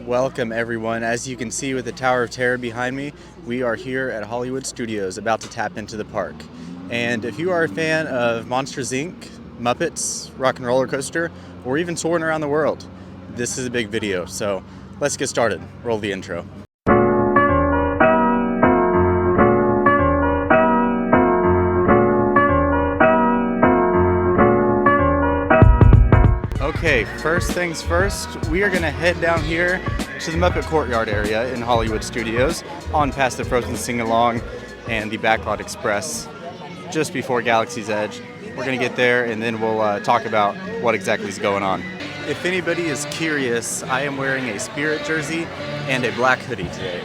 Welcome everyone. As you can see with the Tower of Terror behind me, we are here at Hollywood Studios about to tap into the park. And if you are a fan of Monsters Inc., Muppets, Rock and Roller Coaster, or even Soarin' Around the World, this is a big video. So let's get started. Roll the intro. Okay, first things first, we are going to head down here to the Muppet Courtyard area in Hollywood Studios, on past the Frozen Sing-Along and the Backlot Express, just before Galaxy's Edge. We're going to get there and then we'll talk about what exactly is going on. If anybody is curious, I am wearing a Spirit jersey and a black hoodie today.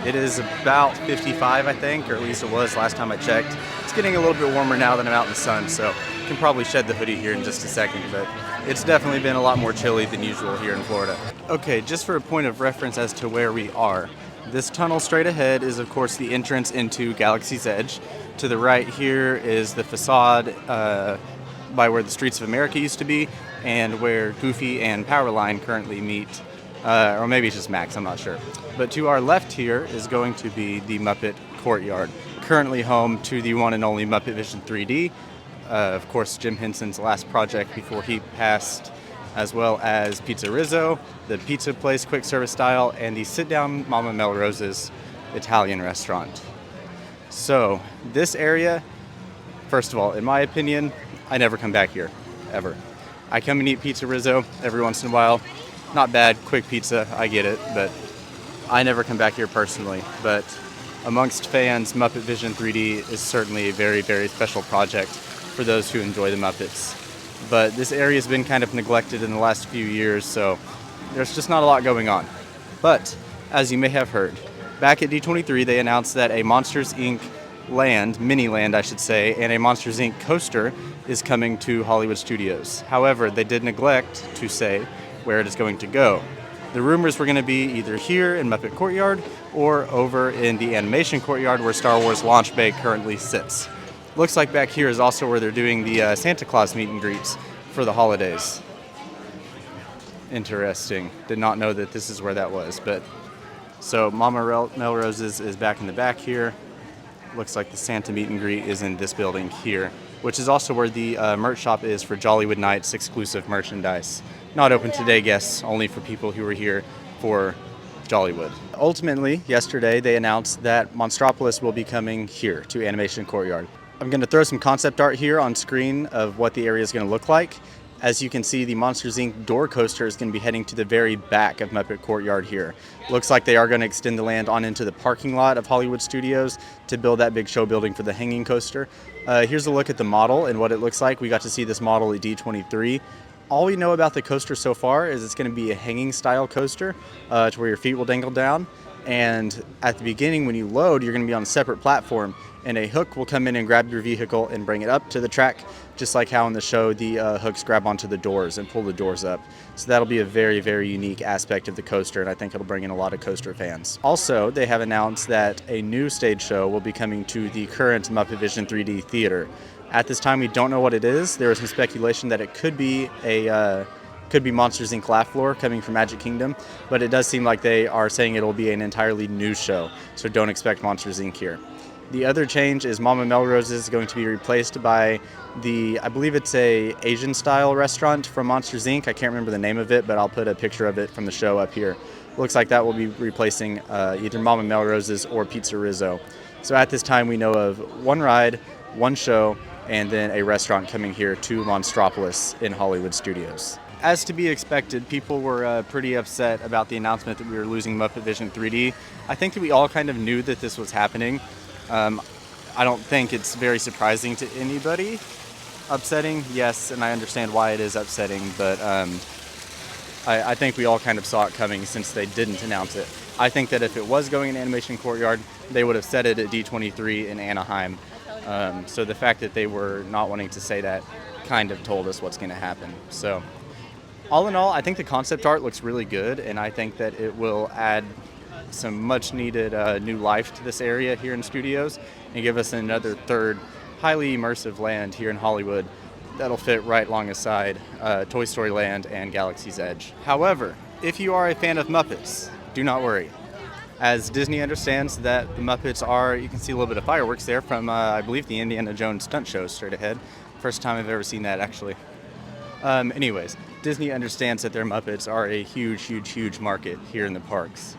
It is about 55, I think, or at least it was last time I checked. It's getting a little bit warmer now that I'm out in the sun, so I can probably shed the hoodie here in just a second, but it's definitely been a lot more chilly than usual here in Florida. Okay, just for a point of reference as to where we are, this tunnel straight ahead is of course the entrance into Galaxy's Edge. To the right here is the facade by where the Streets of America used to be and where Goofy and Powerline currently meet. Or maybe it's just Max, I'm not sure. But to our left here is going to be the Muppet Courtyard, currently home to the one and only Muppet Vision 3D. Of course, Jim Henson's last project before he passed, as well as Pizza Rizzo, the pizza place quick service style, and the sit-down Mama Melrose's Italian restaurant. So this area, first of all, in my opinion, I never come back here, ever. I come and eat Pizza Rizzo every once in a while. Not bad, quick pizza, I get it, but I never come back here personally. But amongst fans, Muppet Vision 3D is certainly a very, very special project for those who enjoy the Muppets. But this area has been kind of neglected in the last few years, so there's just not a lot going on. But, as you may have heard, back at D23 they announced that a Monsters Inc. land, mini-land I should say, and a Monsters Inc. coaster is coming to Hollywood Studios. However, they did neglect to say where it is going to go. The rumors were going to be either here in Muppet Courtyard or over in the Animation Courtyard where Star Wars Launch Bay currently sits. Looks like back here is also where they're doing the Santa Claus meet and greets for the holidays. Interesting. Did not know that this is where that was. But so Mama Melrose's is back in the back here. Looks like the Santa meet and greet is in this building here, which is also where the merch shop is for Jollywood Nights exclusive merchandise. Not open today, guests, only for people who were here for Jollywood. Ultimately, yesterday they announced that Monstropolis will be coming here to Animation Courtyard. I'm going to throw some concept art here on screen of what the area is going to look like. As you can see, the Monsters Inc. door coaster is going to be heading to the very back of Muppet Courtyard here. Looks like they are going to extend the land on into the parking lot of Hollywood Studios to build that big show building for the hanging coaster. Here's a look at the model and what it looks like. We got to see this model at D23. All we know about the coaster so far is it's going to be a hanging style coaster to where your feet will dangle down. And at the beginning, when you load, you're going to be on a separate platform, and a hook will come in and grab your vehicle and bring it up to the track, just like how in the show the hooks grab onto the doors and pull the doors up. So that'll be a very, very unique aspect of the coaster, and I think it'll bring in a lot of coaster fans. Also, they have announced that a new stage show will be coming to the current Muppet Vision 3D theater. At this time, we don't know what it is. There is some speculation that it could be Monsters Inc. Laugh Floor coming from Magic Kingdom, but it does seem like they are saying it'll be an entirely new show, so don't expect Monsters Inc. here. The other change is Mama Melrose's is going to be replaced by I believe it's a Asian style restaurant from Monsters Inc. I can't remember the name of it, but I'll put a picture of it from the show up here. Looks like that will be replacing either Mama Melrose's or Pizza Rizzo. So at this time we know of one ride, one show, and then a restaurant coming here to Monstropolis in Hollywood Studios. As to be expected, people were pretty upset about the announcement that we were losing Muppet Vision 3D. I think that we all kind of knew that this was happening. I don't think it's very surprising to anybody. Upsetting, yes, and I understand why it is upsetting, but I think we all kind of saw it coming since they didn't announce it. I think that if it was going in Animation Courtyard, they would have said it at D23 in Anaheim. So the fact that they were not wanting to say that kind of told us what's going to happen. So all in all, I think the concept art looks really good, and I think that it will add some much needed new life to this area here in studios and give us another third highly immersive land here in Hollywood that'll fit right alongside Toy Story Land and Galaxy's Edge. However, if you are a fan of Muppets, do not worry. As Disney understands that the Muppets are, you can see a little bit of fireworks there from, I believe, the Indiana Jones stunt show straight ahead. First time I've ever seen that, actually. Anyways, Disney understands that their Muppets are a huge, huge, huge market here in the parks.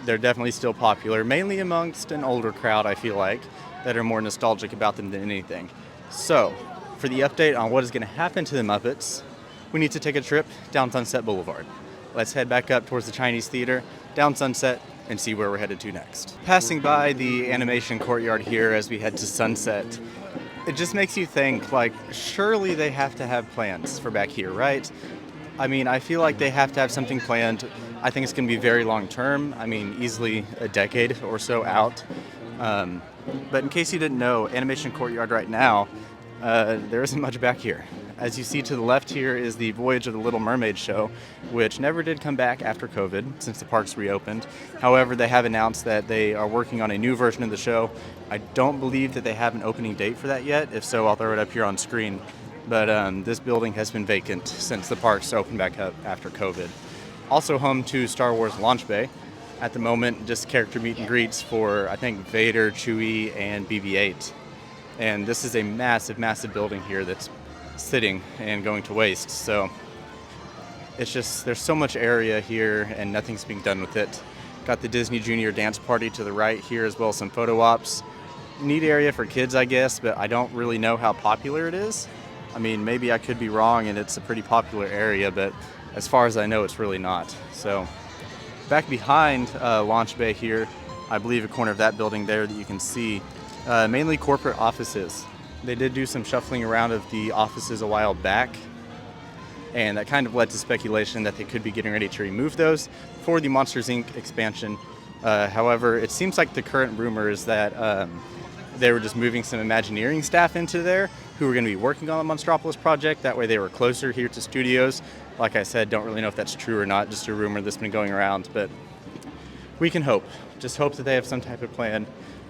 They're definitely still popular, mainly amongst an older crowd, I feel like, that are more nostalgic about them than anything. So, for the update on what is going to happen to the Muppets, we need to take a trip down Sunset Boulevard. Let's head back up towards the Chinese Theater, down Sunset, and see where we're headed to next. Passing by the animation courtyard here as we head to Sunset, it just makes you think, like, surely they have to have plans for back here, right? I mean, I feel like they have to have something planned. I think it's going to be very long term. I mean, easily a decade or so out. But in case you didn't know, Animation Courtyard right now, there isn't much back here. As you see to the left here is the Voyage of the Little Mermaid show, which never did come back after COVID since the parks reopened. However, they have announced that they are working on a new version of the show. I don't believe that they have an opening date for that yet. If so, I'll throw it up here on screen. But this building has been vacant since the parks opened back up after COVID. Also home to Star Wars Launch Bay. At the moment, just character meet and greets for, I think, Vader, Chewie, and BB-8. And this is a massive, massive building here that's sitting and going to waste. So it's just, there's so much area here and nothing's being done with it. Got the Disney Junior Dance Party to the right here, as well as some photo ops. Neat area for kids, I guess, but I don't really know how popular it is. I mean, maybe I could be wrong and it's a pretty popular area, but as far as I know, it's really not. So back behind Launch Bay here, I believe a corner of that building there that you can see, mainly corporate offices. They did do some shuffling around of the offices a while back, and that kind of led to speculation that they could be getting ready to remove those for the Monsters, Inc. expansion. However, it seems like the current rumor is that they were just moving some Imagineering staff into there who were going to be working on the Monstropolis project. That way they were closer here to studios. Like I said, don't really know if that's true or not, just a rumor that's been going around, but we can hope. Just hope that they have some type of plan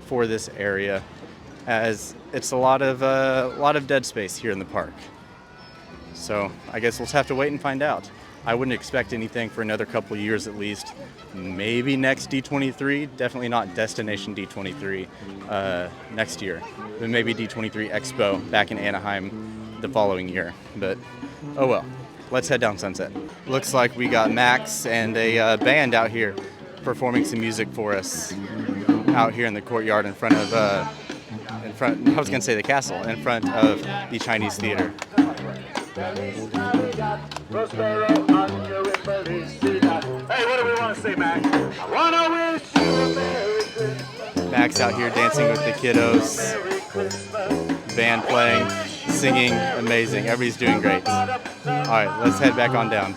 for this area, as it's a lot of dead space here in the park. So I guess we'll just have to wait and find out. I wouldn't expect anything for another couple of years at least. Maybe next D23, definitely not Destination D23 next year, but maybe D23 Expo back in Anaheim the following year. But oh well, let's head down Sunset. Looks like we got Max and a band out here performing some music for us out here in the courtyard in front of I was going to say the castle, in front of the Chinese Theater. Hey, what do we want to say, Max? I want to wish you a Merry Christmas. Max out here dancing with the kiddos. Band playing, singing, amazing. Everybody's doing great. All right, let's head back on down.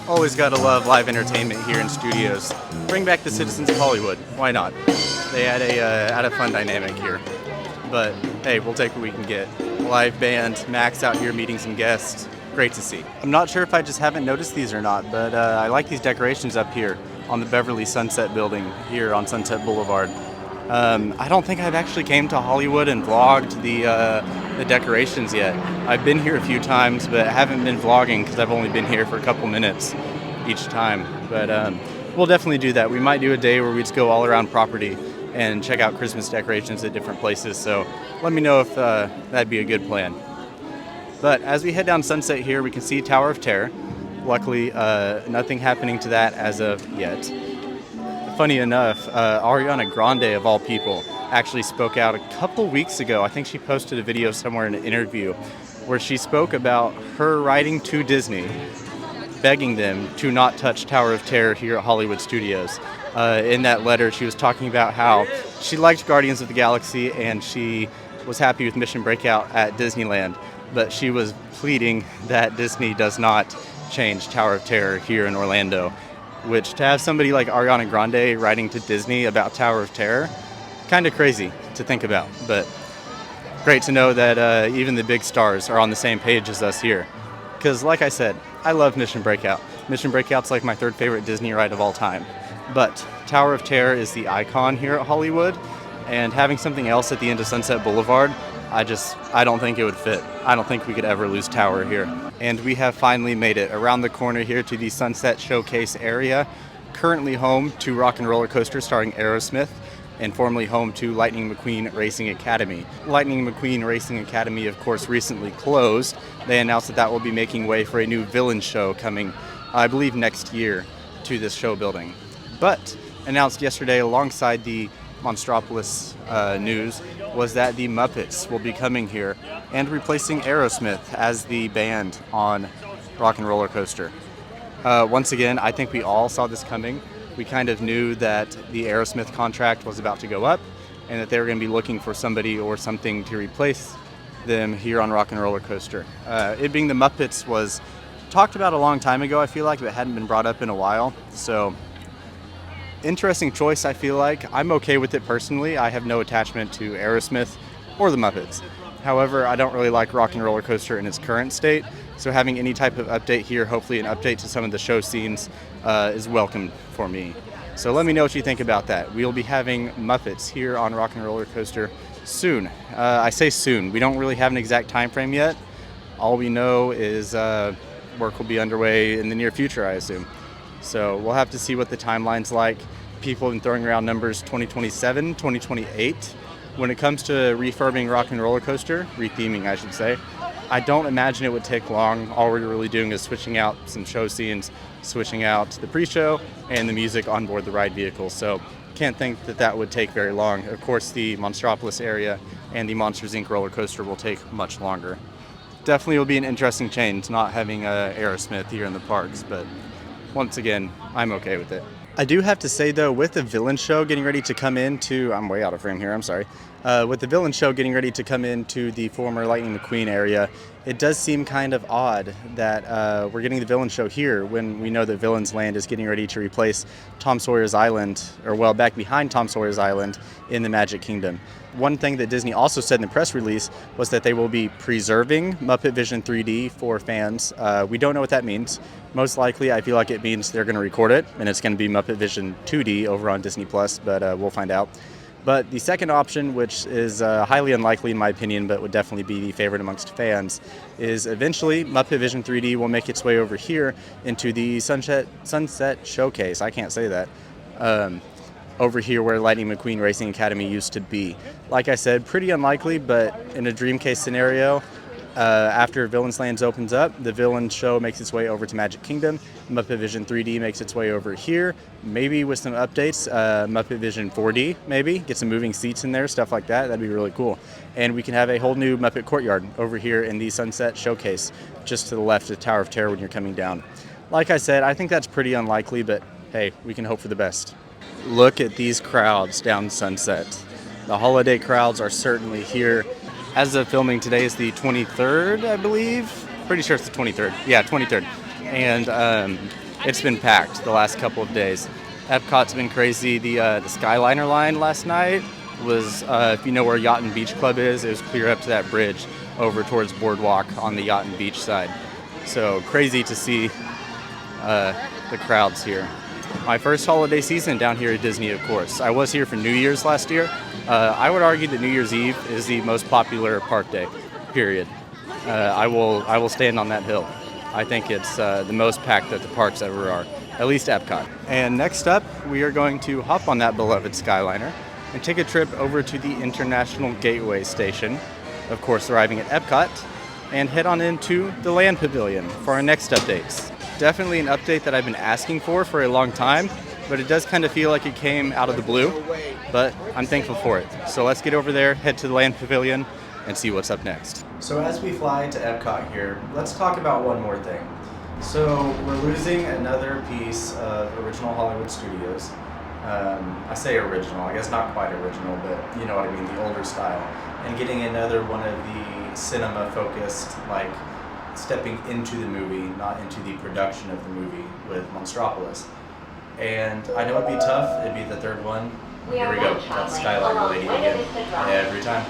Always gotta love live entertainment here in studios. Bring back the citizens of Hollywood. Why not? They had a fun dynamic here. But hey, we'll take what we can get. Live band, Max out here meeting some guests. Great to see. I'm not sure if I just haven't noticed these or not, but I like these decorations up here on the Beverly Sunset building here on Sunset Boulevard. I don't think I've actually came to Hollywood and vlogged the decorations yet. I've been here a few times, but haven't been vlogging because I've only been here for a couple minutes each time. But we'll definitely do that. We might do a day where we just go all around property and check out Christmas decorations at different places. So let me know if that'd be a good plan. But as we head down Sunset here, we can see Tower of Terror. Luckily, nothing happening to that as of yet. Funny enough, Ariana Grande, of all people, actually spoke out a couple weeks ago. I think she posted a video somewhere in an interview where she spoke about her writing to Disney, begging them to not touch Tower of Terror here at Hollywood Studios. In that letter, she was talking about how she liked Guardians of the Galaxy and she was happy with Mission Breakout at Disneyland, but she was pleading that Disney does not change Tower of Terror here in Orlando, which to have somebody like Ariana Grande writing to Disney about Tower of Terror, kind of crazy to think about, but great to know that even the big stars are on the same page as us here. Because like I said, I love Mission Breakout. Mission Breakout's like my third favorite Disney ride of all time. But Tower of Terror is the icon here at Hollywood, and having something else at the end of Sunset Boulevard, I don't think it would fit. I don't think we could ever lose tower here. And we have finally made it around the corner here to the Sunset Showcase area, currently home to Rock and Roller Coaster starring Aerosmith, and formerly home to Lightning McQueen Racing Academy. Lightning McQueen Racing Academy, of course, recently closed. They announced that will be making way for a new villain show coming, I believe, next year to this show building. But announced yesterday alongside the Monstropolis news was that the Muppets will be coming here and replacing Aerosmith as the band on Rock and Roller Coaster. Once again, I think we all saw this coming. We kind of knew that the Aerosmith contract was about to go up and that they were going to be looking for somebody or something to replace them here on Rock and Roller Coaster. It being the Muppets was talked about a long time ago, I feel like, but hadn't been brought up in a while. So, interesting choice, I feel like. I'm okay with it personally. I have no attachment to Aerosmith or the Muppets. However, I don't really like Rock and Roller Coaster in its current state, so having any type of update here, hopefully an update to some of the show scenes, is welcome for me. So let me know what you think about that. We'll be having Muppets here on Rock and Roller Coaster soon. I say soon. We don't really have an exact time frame yet. All we know is work will be underway in the near future, I assume. So we'll have to see what the timeline's like. People have been throwing around numbers 2027, 2028. When it comes to refurbing Rock and Roller Coaster, retheming I should say, I don't imagine it would take long. All we're really doing is switching out some show scenes, switching out the pre-show, and the music on board the ride vehicle. So can't think that that would take very long. Of course, the Monstropolis area and the Monsters, Inc. roller coaster will take much longer. Definitely will be an interesting change not having Aerosmith here in the parks, but once again, I'm okay with it. I do have to say, though, with the villain show getting ready to come into, I'm way out of frame here, I'm sorry. With the villain show getting ready to come into the former Lightning McQueen area, it does seem kind of odd that we're getting the villain show here when we know that Villain's Land is getting ready to replace Tom Sawyer's Island, or well, back behind Tom Sawyer's Island in the Magic Kingdom. One thing that Disney also said in the press release was that they will be preserving Muppet Vision 3D for fans. We don't know what that means. Most likely, I feel like it means they're going to record it, and it's going to be Muppet Vision 2D over on Disney+, but we'll find out. But the second option, which is highly unlikely in my opinion, but would definitely be the favorite amongst fans, is eventually Muppet Vision 3D will make its way over here into the Sunset Showcase. I can't say that. Over here where Lightning McQueen Racing Academy used to be. Like I said, pretty unlikely, but in a dream case scenario, after Villain's Lands opens up, the Villain show makes its way over to Magic Kingdom. Muppet Vision 3D makes its way over here, maybe with some updates. Muppet Vision 4D, maybe. Get some moving seats in there, stuff like that. That'd be really cool. And we can have a whole new Muppet Courtyard over here in the Sunset Showcase, just to the left of the Tower of Terror when you're coming down. Like I said, I think that's pretty unlikely, but hey, we can hope for the best. Look at these crowds down Sunset. The holiday crowds are certainly here. As of filming, today is the 23rd, I believe. Pretty sure it's the 23rd. Yeah, 23rd. And it's been packed the last couple of days. Epcot's been crazy. The Skyliner line last night was, if you know where Yacht and Beach Club is, it was clear up to that bridge over towards Boardwalk on the Yacht and Beach side. So crazy to see the crowds here. My first holiday season down here at Disney, of course. I was here for New Year's last year. I would argue that New Year's Eve is the most popular park day, period. I will stand on that hill. I think it's the most packed that the parks ever are, at least Epcot. And next up, we are going to hop on that beloved Skyliner and take a trip over to the International Gateway Station, of course arriving at Epcot, and head on into the Land Pavilion for our next updates. Definitely an update that I've been asking for a long time, but it does kind of feel like it came out of the blue, but I'm thankful for it. So let's get over there, head to the Land Pavilion, and see what's up next. So as we fly to Epcot here, let's talk about one more thing. So we're losing another piece of original Hollywood Studios. I say original, I guess not quite original, but you know what I mean, the older style. And getting another one of the cinema-focused, like, stepping into the movie, not into the production of the movie with Monstropolis. And I know it'd be tough, it'd be the third one. Here we go, that's Skyliner lady again, every time.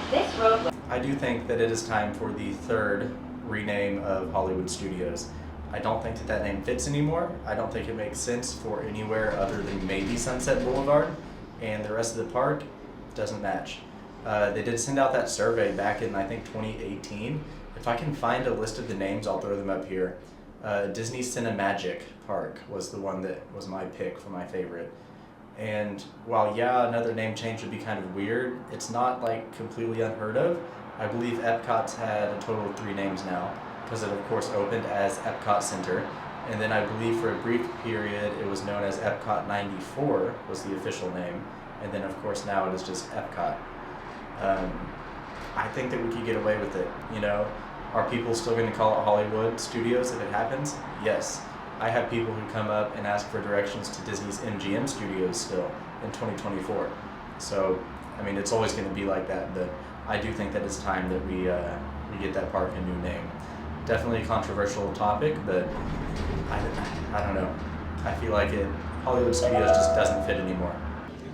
I do think that it is time for the third rename of Hollywood Studios. I don't think that name fits anymore. I don't think it makes sense for anywhere other than maybe Sunset Boulevard, and the rest of the park doesn't match. They did send out that survey back in, I think, 2018. If I can find a list of the names, I'll throw them up here. Disney Cinemagic Park was the one that was my pick for my favorite. And while, yeah, another name change would be kind of weird, it's not like completely unheard of. I believe Epcot's had a total of 3 names now, because it of course opened as Epcot Center. And then I believe for a brief period it was known as Epcot 94 was the official name. And then of course now it is just Epcot. I think that we could get away with it, you know. Are people still going to call it Hollywood Studios if it happens? Yes. I have people who come up and ask for directions to Disney's MGM Studios still in 2024. So, I mean, it's always going to be like that, but I do think that it's time that we get that park a new name. Definitely a controversial topic, but I don't know. I feel like Hollywood Studios just doesn't fit anymore.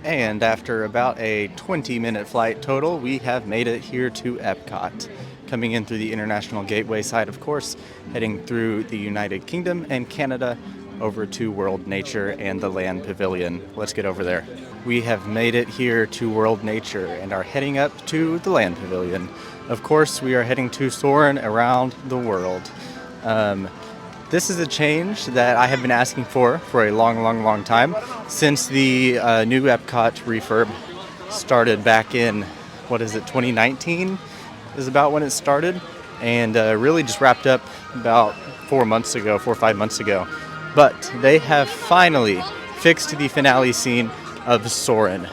And after about a 20-minute flight total, we have made it here to Epcot. Coming in through the International Gateway side, of course, heading through the United Kingdom and Canada over to World Nature and the Land Pavilion. Let's get over there. We have made it here to World Nature and are heading up to the Land Pavilion. Of course, we are heading to Soarin' Around the World. This is a change that I have been asking for a long time since the new Epcot refurb started back in, 2019 is about when it started, and really just wrapped up about 4 or 5 months ago. But they have finally fixed the finale scene of Soarin'.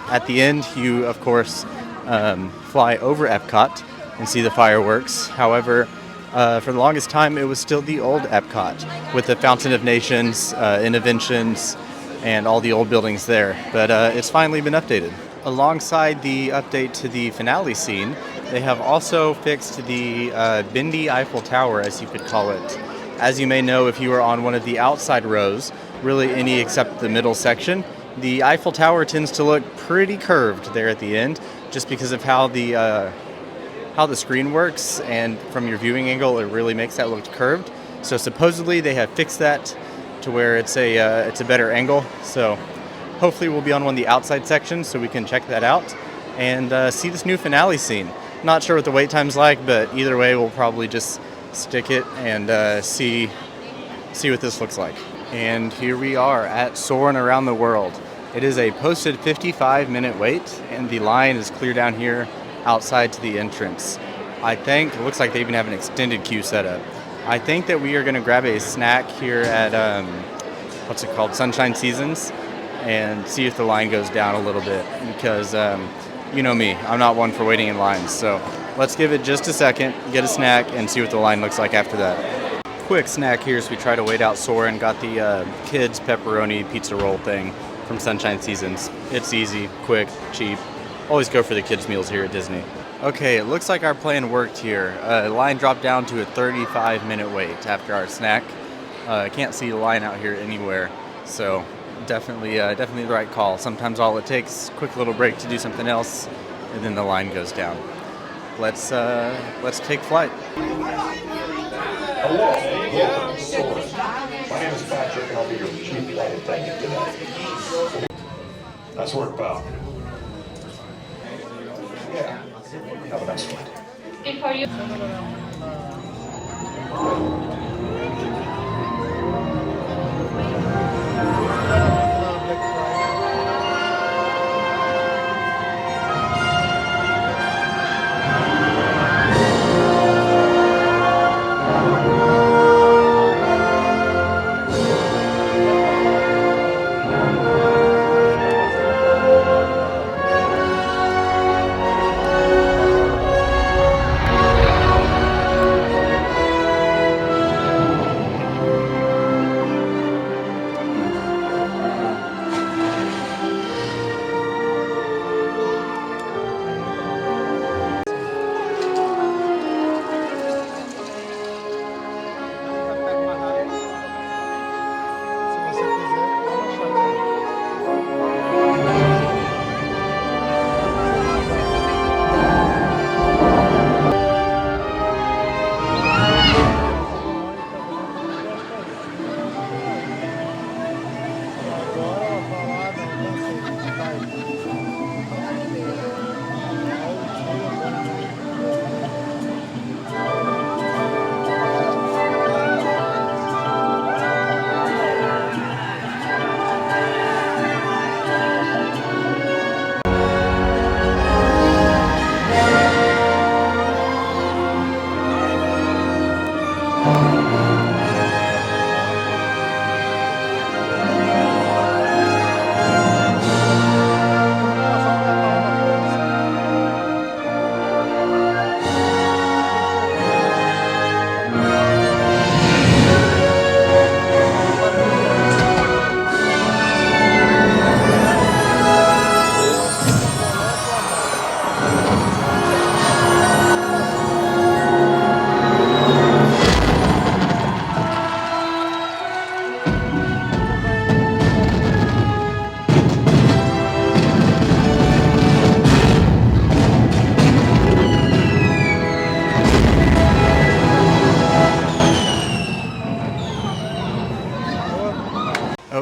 At the end, you, of course, fly over Epcot and see the fireworks. However, for the longest time, it was still the old Epcot with the Fountain of Nations, Innovations, and all the old buildings there. But it's finally been updated. Alongside the update to the finale scene, they have also fixed the bendy Eiffel Tower, as you could call it. As you may know, if you are on one of the outside rows, really any except the middle section, the Eiffel Tower tends to look pretty curved there at the end, just because of how the screen works, and from your viewing angle, it really makes that look curved. So supposedly they have fixed that to where it's a better angle. So hopefully we'll be on one of the outside sections so we can check that out and see this new finale scene. Not sure what the wait time's like, but either way, we'll probably just stick it and see what this looks like. And here we are at Soarin' Around the World. It is a posted 55-minute wait, and the line is clear down here outside to the entrance. I think it looks like they even have an extended queue set up. I think that we are going to grab a snack here at Sunshine Seasons, and see if the line goes down a little bit, because you know me, I'm not one for waiting in lines. So let's give it just a second, get a snack, and see what the line looks like after that. Quick snack here as we try to wait out Soarin'. Got the kids pepperoni pizza roll thing from Sunshine Seasons. It's easy, quick, cheap. Always go for the kids' meals here at Disney. Okay, it looks like our plan worked here. Line dropped down to a 35-minute wait after our snack. I can't see the line out here anywhere, so definitely the right call. Sometimes all it takes, quick little break to do something else, and then the line goes down. Let's take flight. Hello, welcome to Soarin'. My name is Patrick, and I'll be your chief flight attendant today. Nice work, pal. Yeah, have a nice flight. Before you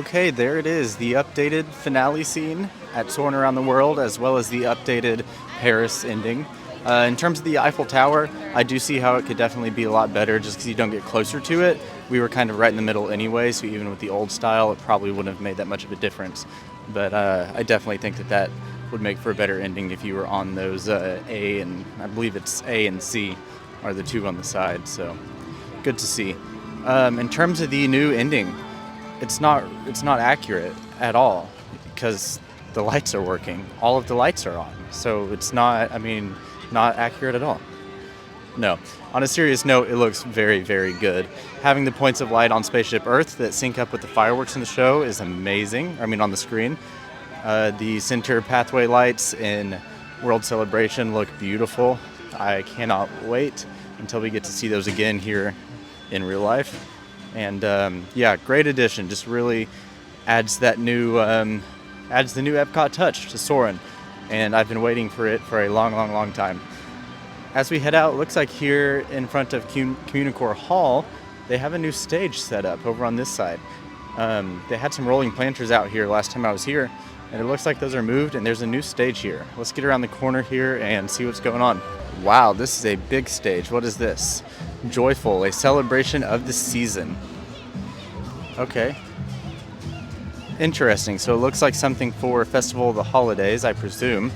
Okay, there it is, the updated finale scene at Soarin' Around the World, as well as the updated Paris ending. In terms of the Eiffel Tower, I do see how it could definitely be a lot better just because you don't get closer to it. We were kind of right in the middle anyway, so even with the old style, it probably wouldn't have made that much of a difference. But I definitely think that that would make for a better ending if you were on those A and I believe it's A and C are the two on the side, so good to see. In terms of the new ending, it's not accurate at all because the lights are working. All of the lights are on, so it's not accurate at all. No. On a serious note, it looks very, very good. Having the points of light on Spaceship Earth that sync up with the fireworks in the show is amazing. On the screen. The center pathway lights in World Celebration look beautiful. I cannot wait until we get to see those again here in real life. And yeah, great addition. Just really adds that new adds the new Epcot touch to Soarin', and I've been waiting for it for a long, long, long time. As we head out, it looks like here in front of Communicore Hall, they have a new stage set up over on this side. They had some rolling planters out here last time I was here, and it looks like those are moved, and there's a new stage here. Let's get around the corner here and see what's going on. Wow, this is a big stage. What is this? Joyful, a celebration of the season. Okay. Interesting. So it looks like something for Festival of the Holidays, I presume.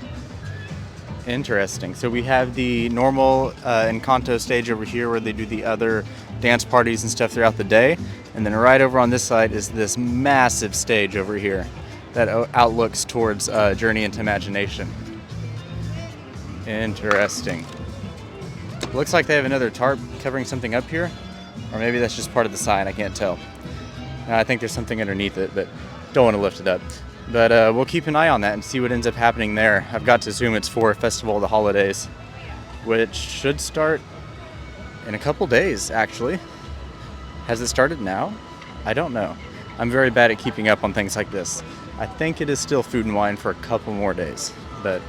Interesting. So we have the normal Encanto stage over here where they do the other dance parties and stuff throughout the day. And then right over on this side is this massive stage over here that outlooks towards Journey into Imagination. Interesting. Looks like they have another tarp covering something up here. Or maybe that's just part of the sign. I can't tell. I think there's something underneath it, but don't want to lift it up. But we'll keep an eye on that and see what ends up happening there. I've got to assume it's for Festival of the Holidays, which should start in a couple days, actually. Has it started now? I don't know. I'm very bad at keeping up on things like this. I think it is still Food and Wine for a couple more days. But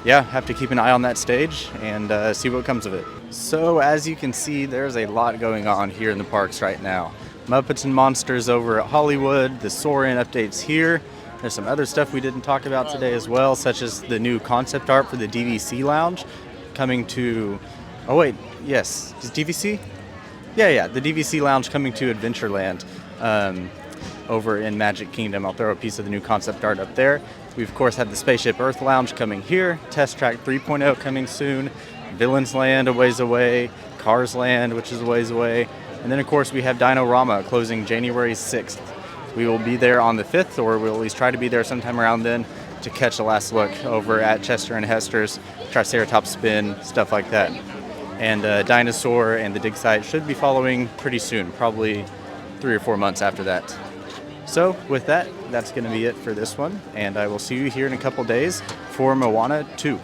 yeah, have to keep an eye on that stage and see what comes of it. So as you can see, there's a lot going on here in the parks right now. Muppets and Monsters over at Hollywood, the Soarin' updates here. There's some other stuff we didn't talk about today as well, such as the new concept art for the DVC Lounge coming to... Oh wait, yes, is DVC? Yeah, the DVC Lounge coming to Adventureland over in Magic Kingdom. I'll throw a piece of the new concept art up there. We of course have the Spaceship Earth Lounge coming here, Test Track 3.0 coming soon, Villains Land a ways away, Cars Land, which is a ways away, and then of course we have Dino-Rama closing January 6th. We will be there on the 5th, or we'll at least try to be there sometime around then to catch a last look over at Chester and Hester's, Triceratops Spin, stuff like that. And Dinosaur and the dig site should be following pretty soon, probably 3 or 4 months after that. So with that, that's going to be it for this one, and I will see you here in a couple days for Moana 2.